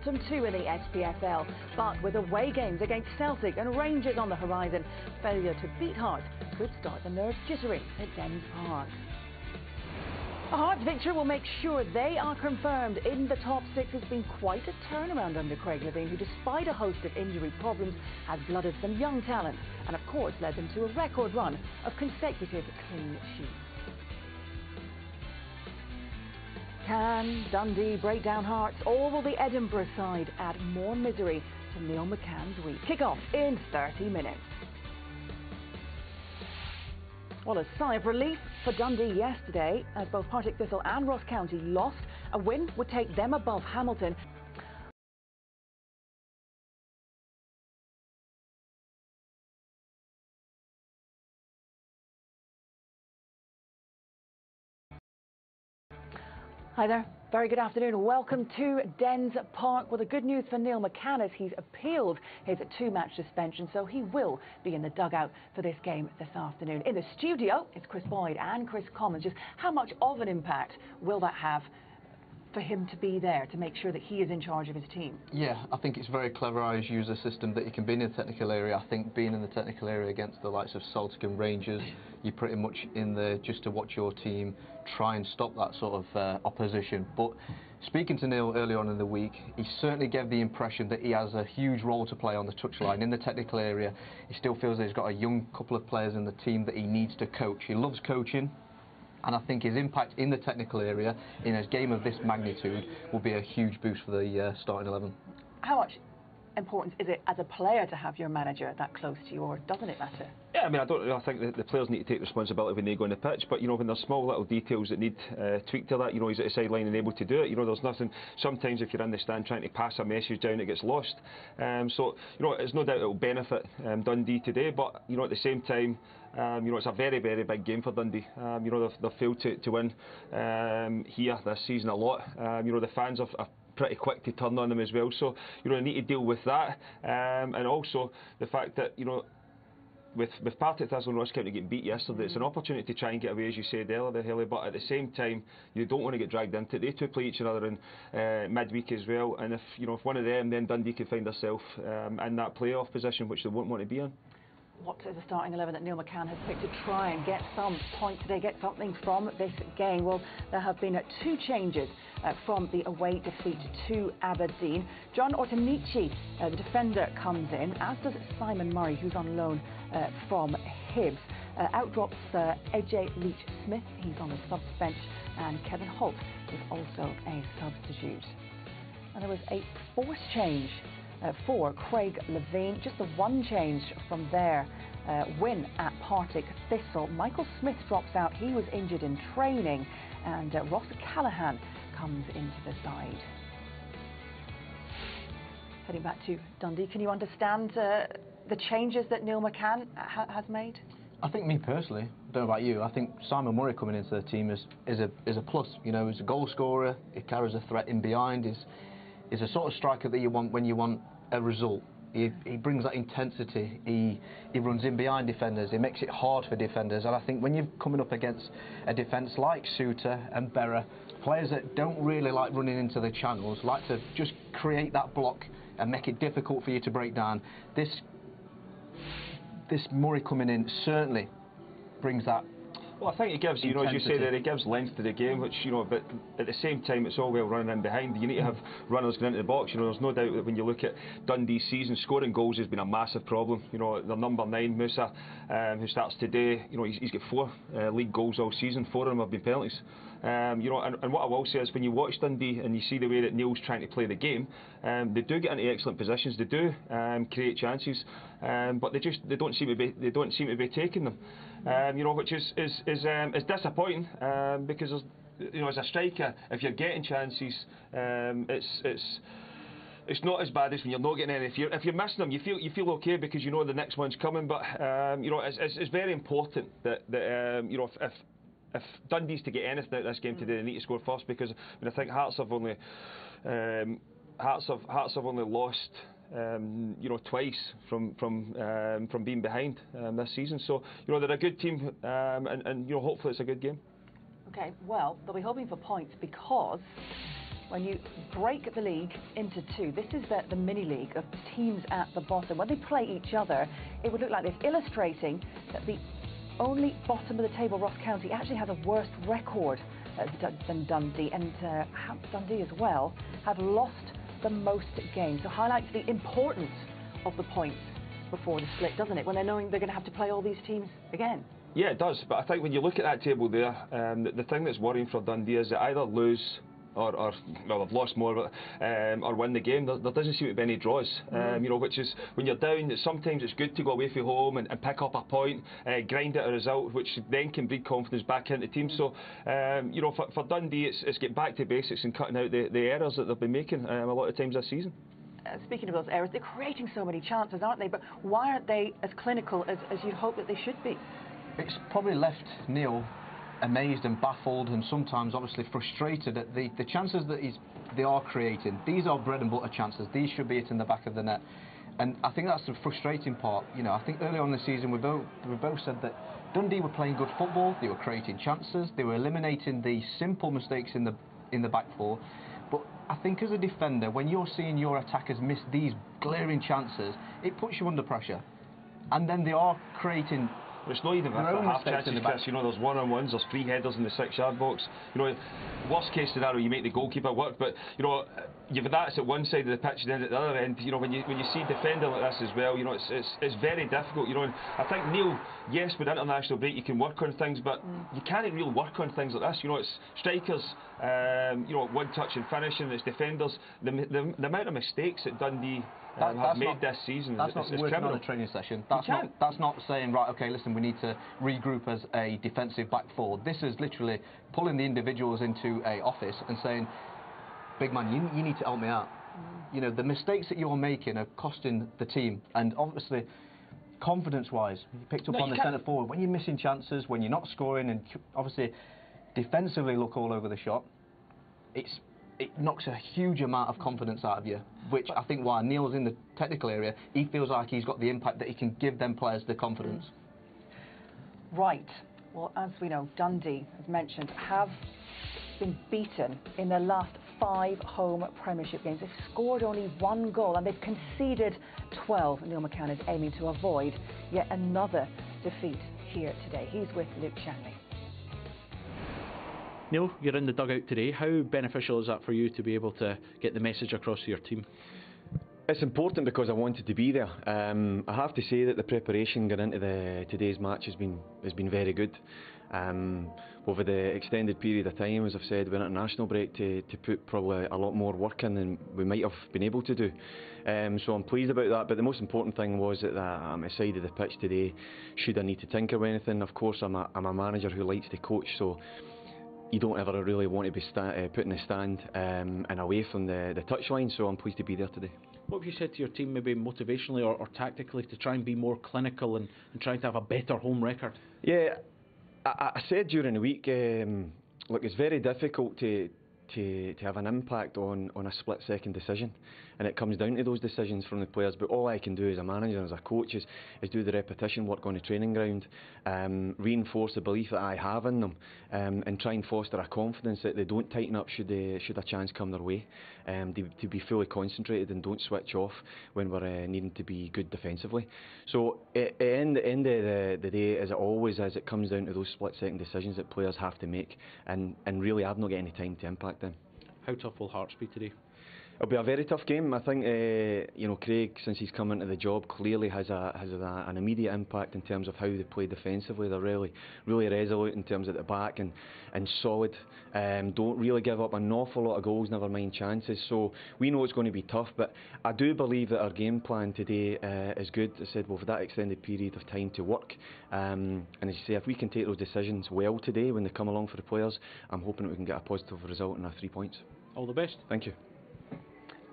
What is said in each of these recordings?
bottom two in the SPFL, but with away games against Celtic and Rangers on the horizon, failure to beat Hearts could start the nerves jittery at Dens Park. A Hearts victory will make sure they are confirmed in the top six. Has been quite a turnaround under Craig Levein, who despite a host of injury problems has blooded some young talent and of course led them to a record run of consecutive clean sheets. Can Dundee break down Hearts, or will the Edinburgh side add more misery to Neil McCann's week? Kick-off in 30 minutes. Well, a sigh of relief for Dundee yesterday as both Partick Thistle and Ross County lost. A win would take them above Hamilton. Hi there. Very good afternoon. Welcome to Dens Park. Well, the good news for Neil McCann is he's appealed his two-match suspension, so he will be in the dugout for this game this afternoon. In the studio, it's Chris Boyd and Chris Commons. Just how much of an impact will that have for him to be there to make sure that he is in charge of his team? Yeah, I think it's very clever how he's used a system that he can be in the technical area. I think being in the technical area against the likes of Celtic and Rangers, you're pretty much in there just to watch your team try and stop that sort of opposition. But speaking to Neil early on in the week, he certainly gave the impression that he has a huge role to play on the touchline in the technical area. He still feels that he's got a young couple of players in the team that he needs to coach. He loves coaching. And I think his impact in the technical area in a game of this magnitude will be a huge boost for the starting 11. How much importance is it as a player to have your manager that close to you, or doesn't it matter? Yeah, I mean, I think the players need to take responsibility when they go on the pitch, but you know, when there's small little details that need tweak to that, you know, he's at the sideline and able to do it. You know, there's nothing. Sometimes if you're in the stand trying to pass a message down, it gets lost. So you know, it's no doubt it will benefit Dundee today, but you know, at the same time, you know, it's a very, very big game for Dundee. You know, they've failed to win here this season a lot. You know, the fans are pretty quick to turn on them as well, so you know, they need to deal with that, and also the fact that, you know, with Partick Thistle and Ross County getting beat yesterday, it's an opportunity to try and get away, as you said earlier, Haley, but at the same time you don't want to get dragged into it. They two play each other in midweek as well, and if you know, if one of them, then Dundee could find herself in that playoff position, which they won't want to be in. What is the starting 11 that Neil McCann has picked to try and get some point today, get something from this game? Well, there have been two changes from the away defeat to Aberdeen. John Ortonici, the defender, comes in, as does Simon Murray, who's on loan from Hibs. Out drops AJ Leach-Smith, he's on the subs bench, and Kevin Holt is also a substitute. And there was a fourth change for Craig Levein, just the one change from their win at Partick Thistle. Michael Smith drops out, he was injured in training, and Ross Callaghan comes into the side. Heading back to Dundee, can you understand the changes that Neil McCann has made? I think, me personally, I don't know about you, I think Simon Murray coming into the team is a plus. You know, he's a goal scorer, he carries a threat in behind, is a sort of striker that you want when you want a result. He brings that intensity, he runs in behind defenders, he makes it hard for defenders, and I think when you're coming up against a defence like Suter and Berra, players that don't really like running into the channels, like to just create that block and make it difficult for you to break down, this Murray coming in certainly brings that. Well, I think it gives, you know, as you say there, it gives length to the game, which, you know, but at the same time it's all well running in behind. You need to have runners going into the box. You know, there's no doubt that when you look at Dundee's season, scoring goals has been a massive problem. You know, their number 9, Musa, who starts today, you know, he's got 4 league goals all season, 4 of them have been penalties. You know, and what I will say is, when you watch Dundee and you see the way that Neil's trying to play the game, they do get into excellent positions, they do create chances, but they don't seem to be taking them. You know, which is disappointing, because you know, as a striker, if you're getting chances, it's not as bad as when you're not getting any. If you're missing them, you feel okay because you know the next one's coming. But you know, it's very important that you know, if Dundee's to get anything out of this game today, they need to score first, because I mean, I think Hearts have only lost you know, twice from being behind this season. So you know, they're a good team, and you know, hopefully it's a good game. Okay, well, they'll be hoping for points because when you break the league into two, this is the mini league of teams at the bottom. When they play each other, it would look like this, illustrating that the only bottom of the table, Ross County, actually has a worse record than Dundee, and Dundee as well have lost the most games. So highlights the importance of the points before the split, doesn't it, when they're knowing they're going to have to play all these teams again? Yeah, it does, but I think when you look at that table there, the thing that's worrying for Dundee is that either lose or well, they've lost more, or win the game. There doesn't seem to be any draws, you know, which is, when you're down, sometimes it's good to go away from home and pick up a point, grind out a result, which then can breed confidence back into the team. So, you know, for Dundee, it's get back to basics and cutting out the errors that they've been making a lot of times this season. Speaking of those errors, they're creating so many chances, aren't they? But why aren't they as clinical as you'd hope that they should be? It's probably left Neil amazed and baffled and sometimes obviously frustrated at the chances that they are creating. These are bread and butter chances. These should be hitting the back of the net. And I think that's the frustrating part. You know, I think earlier on in the season we both said that Dundee were playing good football, they were creating chances, they were eliminating the simple mistakes in the back four. But I think as a defender, when you're seeing your attackers miss these glaring chances, it puts you under pressure. And then they are creating It's not even half chances, Chris. You know, there's one-on-ones, there's free headers in the 6-yard box. You know, worst case scenario, you make the goalkeeper work, but you know, that's at one side of the pitch, and then at the other end, you know, when you see defender like this as well, you know, it's very difficult. You know, and I think Neil, yes, with international break, you can work on things, but you can't really work on things like this. You know, it's strikers, you know, one touch and finishing. It's defenders. The amount of mistakes that Dundee have made this season. That's not working on a training session. That's not saying, right, okay, listen, we need to regroup as a defensive back four. This is literally pulling the individuals into a office and saying, big man, you need to help me out. You know, the mistakes that you're making are costing the team, and obviously confidence-wise, you picked up on the centre forward. When you're missing chances, when you're not scoring, and obviously defensively look all over the shop, it knocks a huge amount of confidence out of you, which I think while Neil's in the technical area, he feels like he's got the impact that he can give them players the confidence. Right. Well, as we know, Dundee, as mentioned, have been beaten in their last 5 home Premiership games. They've scored only 1 goal and they've conceded 12. Neil McCann is aiming to avoid yet another defeat here today. He's with Luke Shanley. Neil, you're in the dugout today. How beneficial is that for you to be able to get the message across to your team? It's important because I wanted to be there. I have to say that the preparation going into today's match has been very good. Over the extended period of time, as I've said, we're at a national break to put probably a lot more work in than we might have been able to do. So I'm pleased about that, but the most important thing was that I'm at the side of the pitch today. Should I need to tinker with anything, of course I'm a manager who likes to coach, so you don't ever really want to be put in the stand and away from the touchline, so I'm pleased to be there today. What have you said to your team, maybe motivationally or tactically, to try and be more clinical and trying to have a better home record? Yeah, I said during the week, look, it's very difficult to have an impact on a split-second decision, and it comes down to those decisions from the players. But all I can do as a manager, as a coach, is do the repetition work on the training ground, reinforce the belief that I have in them, and try and foster a confidence that they don't tighten up should a chance come their way, to be fully concentrated and don't switch off when we're needing to be good defensively. So at the end of the day, as it always is, it comes down to those split-second decisions that players have to make, and really I've not got any time to impact them. How tough will Hearts be today? It'll be a very tough game. I think you know, Craig, since he's come into the job, clearly has an immediate impact in terms of how they play defensively. They're really resolute in terms of the back and solid. Don't really give up an awful lot of goals, never mind chances. So we know it's going to be tough, but I do believe that our game plan today is good. As I said, well, for that extended period of time to work, and as you say, if we can take those decisions well today when they come along for the players, I'm hoping that we can get a positive result and 3 points. All the best. Thank you.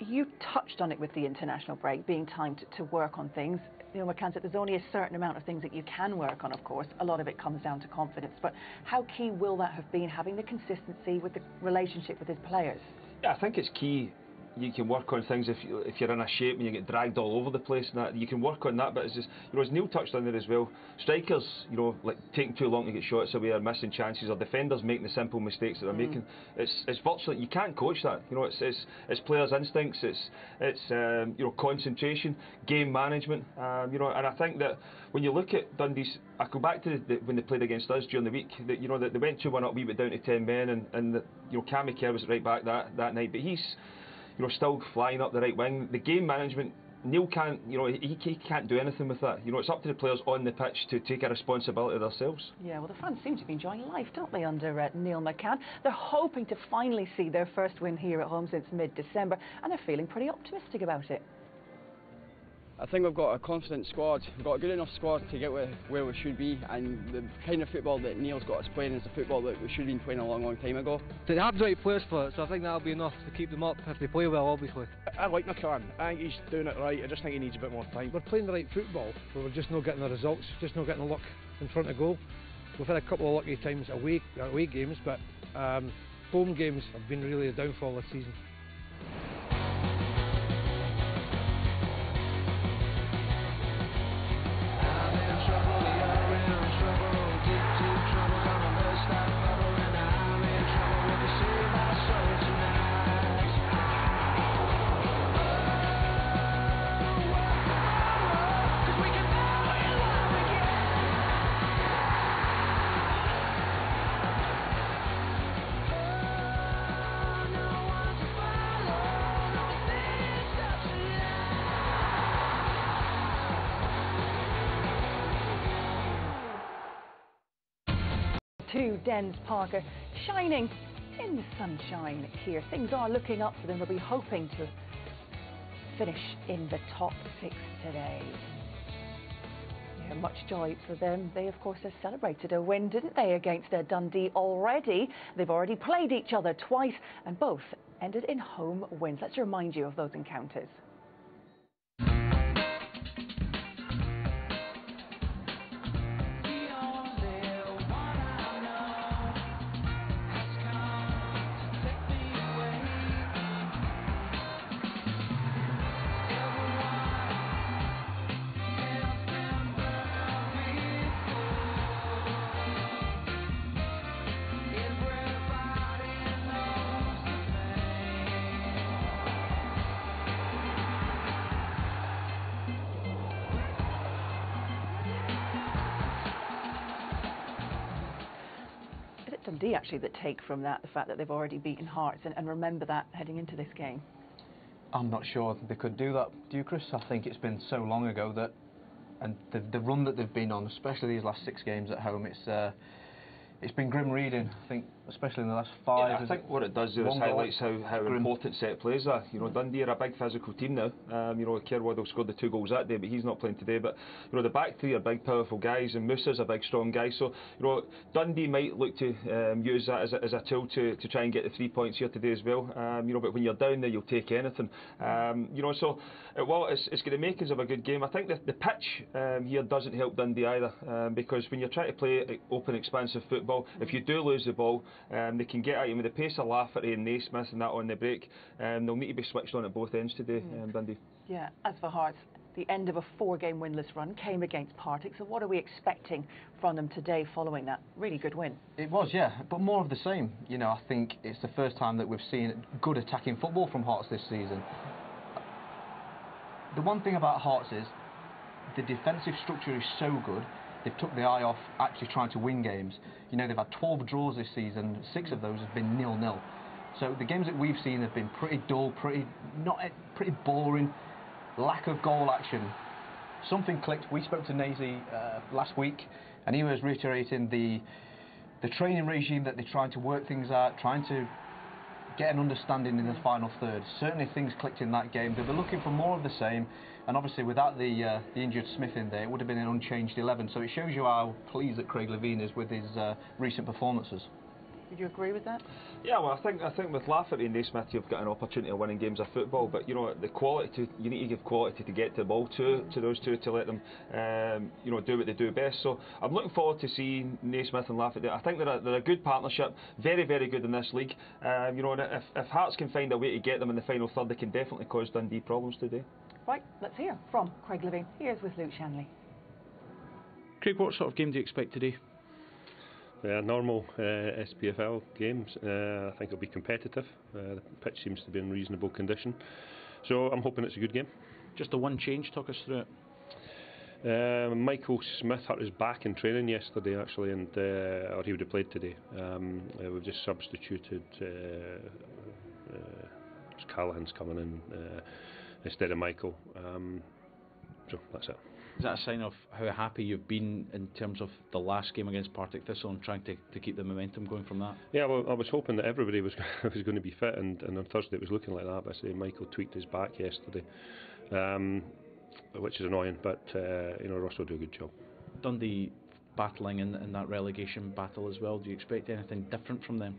You touched on it with the international break, being time to work on things. Neil McCann said there's only a certain amount of things that you can work on, of course. A lot of it comes down to confidence. But how key will that have been, having the consistency with the relationship with his players? Yeah, I think it's key you can work on things if you're in a shape and you get dragged all over the place, and that you can work on that. But it's just, as Neil touched on there as well, strikers, like taking too long to get shots away or missing chances, or defenders making the simple mistakes that they're making. It's virtually, you can't coach that. It's players' instincts, it's concentration, game management. And I think that when you look at Dundee's, I go back to when they played against us during the week. That they went 2-1 up, we went down to 10 men, and Cammy Kerr was right back that night. But he's still flying up the right wing. The game management, Neil can't, he can't do anything with that. It's up to the players on the pitch to take a responsibility themselves. Yeah, well, the fans seem to be enjoying life, don't they, under Neil McCann? They're hoping to finally see their first win here at home since mid-December, and they're feeling pretty optimistic about it. I think we've got a confident squad. We've got a good enough squad to get where we should be, and the kind of football that Neil's got us playing is the football that we should have been playing a long time ago. They have the right players for it, so I think that'll be enough to keep them up if they play well, obviously. I like McCann. I think he's doing it right. I just think he needs a bit more time. We're playing the right football, but we're just not getting the results, just not getting the luck in front of goal. We've had a couple of lucky times away games, but home games have been really the downfall this season. To Dens Parker, shining in the sunshine here. Things are looking up for them. They'll be hoping to finish in the top 6 today. Yeah, much joy for them. They, of course, have celebrated a win, didn't they, against Dundee already. They've already played each other twice, and both ended in home wins. Let's remind you of those encounters. Dundee actually that take from that the fact that they've already beaten Hearts and remember that heading into this game? I'm not sure they could do that. Do you, Chris? I think it's been so long ago that, and the run that they've been on, especially these last 6 games at home, it's been grim reading. I think, especially in the last 5. Yeah, I think what it does there is highlights how important set plays are. Dundee are a big physical team now. Kerr Waddell scored the 2 goals that day, but he's not playing today. But the back 3 are big, powerful guys, and Musa's a big, strong guy. So Dundee might look to use that as a tool to try and get the 3 points here today as well. But when you're down there, you'll take anything. So it's going to make us have a good game. I think the pitch here doesn't help Dundee either, because when you're trying to play open, expansive football, if you do lose the ball, they can get at you with the pace of Lafferty and Naismith and that on the break. They'll need to be switched on at both ends today, Dundee. Yeah, as for Hearts, the end of a 4-game winless run came against Partick, so what are we expecting from them today following that really good win? It was, yeah, but more of the same. I think it's the first time that we've seen good attacking football from Hearts this season. The one thing about Hearts is the defensive structure is so good. They've took the eye off actually trying to win games. They've had 12 draws this season, 6 of those have been 0-0. So the games that we've seen have been pretty dull, pretty boring, lack of goal action. Something clicked. We spoke to Nazy last week, and he was reiterating the training regime that they're trying to work things out, trying to get an understanding in the final third. Certainly things clicked in that game. They were looking for more of the same, and obviously without the injured Smith in there, it would have been an unchanged 11. So it shows you how pleased that Craig Levine is with his recent performances. Would you agree with that? Yeah, well, I think with Lafferty and Naismith, you've got an opportunity of winning games of football. But you know, the quality, you need to give quality to get the ball to those two, to let them, you know, do what they do best. So I'm looking forward to seeing Naismith and Lafferty. I think they're a good partnership, very, very good in this league. You know, and if Hearts can find a way to get them in the final third, they can definitely cause Dundee problems today. Right, let's hear from Craig Levine. Here's with Luke Shanley. Craig, what sort of game do you expect today? Normal SPFL games. I think it'll be competitive. The pitch seems to be in reasonable condition, so I'm hoping it's a good game. Just the one change, talk us through it. Michael Smith hurt his back in training yesterday, actually, and or he would have played today. We've just substituted. Callahan's coming in instead of Michael. So that's it. Is that a sign of how happy you've been in terms of the last game against Partick Thistle and trying to keep the momentum going from that? Yeah, well, I was hoping that everybody was going to be fit, and on Thursday it was looking like that. But I say Michael tweaked his back yesterday, which is annoying. But you know, Ross will do a good job. Dundee battling in that relegation battle as well. Do you expect anything different from them?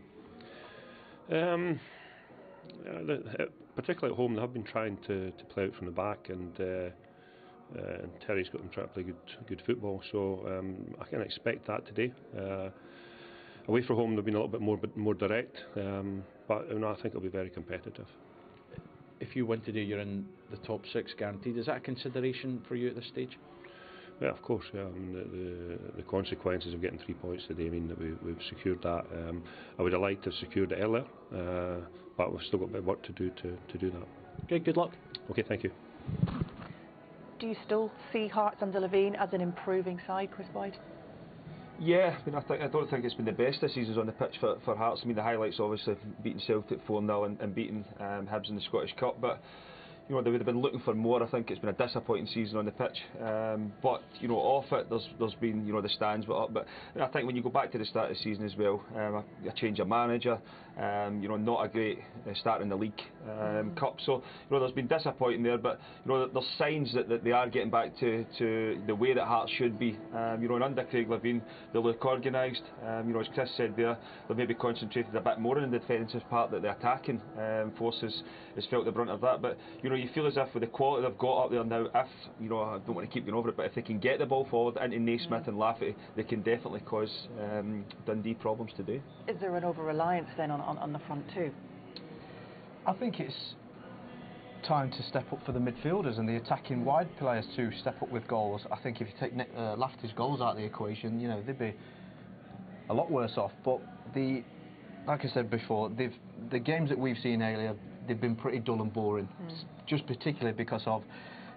Particularly at home, they have been trying to play out from the back, and Terry's got them trying to play good football, so I can expect that today. Away from home, they've been a little bit more direct, but you know, I think it'll be very competitive. If you win today, you're in the top 6 guaranteed. Is that a consideration for you at this stage? Yeah, of course. Yeah, I mean, the consequences of getting 3 points today mean that we've secured that. I would have liked to have secured it earlier, but we've still got a bit of work to do to do that. Okay, good luck. Okay, thank you. Do you still see Hearts under Levine as an improving side, Chris Boyd? Yeah, I mean, I don't think it's been the best this season on the pitch for Hearts. I mean, the highlights obviously beating Celtic 4-0 and beating Hibs in the Scottish Cup, but you know, they would have been looking for more. I think it's been a disappointing season on the pitch, but you know, off it there's been, you know, the stands were up, but I think when you go back to the start of the season as well, a change of manager, you know, not a great start in the League Cup, so you know, there's been disappointing there, but you know, there's signs that they are getting back to the way that Hearts should be. You know, and under Craig Levine, they look organised. You know, as Chris said there, they've maybe concentrated a bit more in the defensive part, that the attacking forces has felt the brunt of that, but you know, you feel as if with the quality they've got up there now, if, you know, I don't want to keep going over it, but if they can get the ball forward into Naismith and Lafferty, they can definitely cause Dundee problems today. Is there an over-reliance then on the front two? I think it's time to step up for the midfielders and the attacking wide players to step up with goals. I think if you take Lafferty's goals out of the equation, you know, they'd be a lot worse off. But like I said before, the games that we've seen earlier, they've been pretty dull and boring, just particularly because of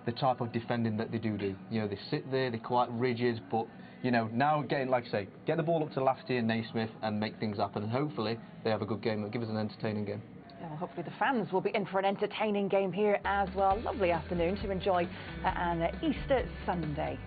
the type of defending that they do. You know, they sit there, they're quite rigid, but you know, now getting, like I say, get the ball up to Lafferty and Naismith and make things happen, and hopefully they have a good game and give us an entertaining game. Yeah, well, hopefully the fans will be in for an entertaining game here as well. Lovely afternoon to enjoy an Easter Sunday.